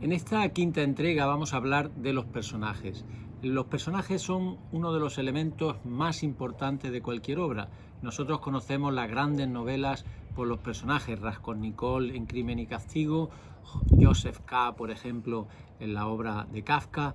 En esta quinta entrega vamos a hablar de los personajes. Los personajes son uno de los elementos más importantes de cualquier obra. Nosotros conocemos las grandes novelas por los personajes, Raskolnikov en Crimen y Castigo, Joseph K., por ejemplo, en la obra de Kafka,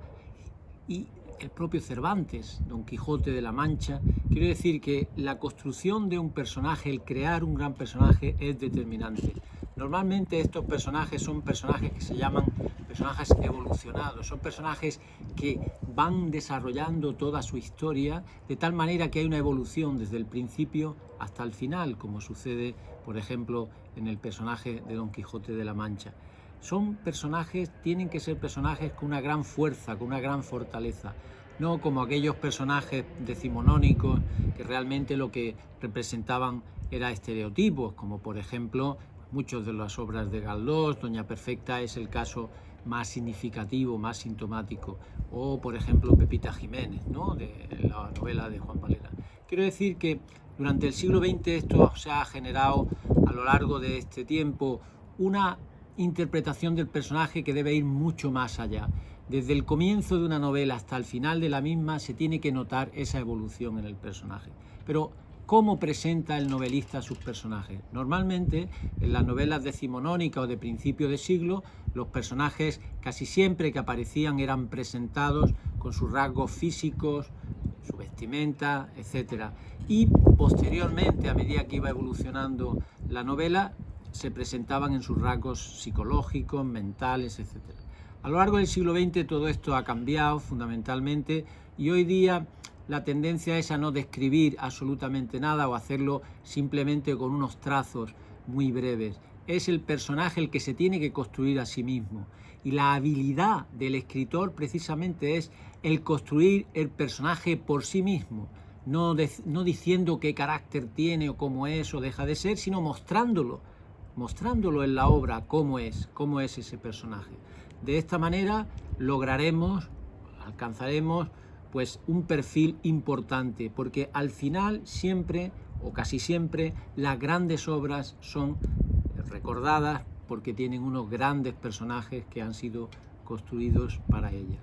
y el propio Cervantes, Don Quijote de la Mancha. Quiero decir que la construcción de un personaje, el crear un gran personaje, es determinante. Normalmente estos personajes son personajes que se llaman personajes evolucionados, son personajes que van desarrollando toda su historia de tal manera que hay una evolución desde el principio hasta el final, como sucede, por ejemplo, en el personaje de Don Quijote de la Mancha. Son personajes, tienen que ser personajes con una gran fuerza, con una gran fortaleza, no como aquellos personajes decimonónicos que realmente lo que representaban era estereotipos, como por ejemplo muchas de las obras de Galdós. Doña Perfecta es el caso más significativo, más sintomático, o por ejemplo Pepita Jiménez, ¿no?, de la novela de Juan Valera. Quiero decir que durante el siglo XX esto se ha generado a lo largo de este tiempo una interpretación del personaje que debe ir mucho más allá. Desde el comienzo de una novela hasta el final de la misma se tiene que notar esa evolución en el personaje. Pero ¿cómo presenta el novelista a sus personajes? Normalmente, en las novelas decimonónicas o de principio de siglo, los personajes casi siempre que aparecían eran presentados con sus rasgos físicos, su vestimenta, etc. Y posteriormente, a medida que iba evolucionando la novela, se presentaban en sus rasgos psicológicos, mentales, etc. A lo largo del siglo XX todo esto ha cambiado fundamentalmente y hoy día la tendencia es a no describir absolutamente nada o hacerlo simplemente con unos trazos muy breves. Es el personaje el que se tiene que construir a sí mismo. Y la habilidad del escritor precisamente es el construir el personaje por sí mismo. No diciendo qué carácter tiene o cómo es o deja de ser, sino mostrándolo en la obra cómo es ese personaje. De esta manera alcanzaremos pues un perfil importante, porque al final siempre o casi siempre las grandes obras son recordadas porque tienen unos grandes personajes que han sido construidos para ellas.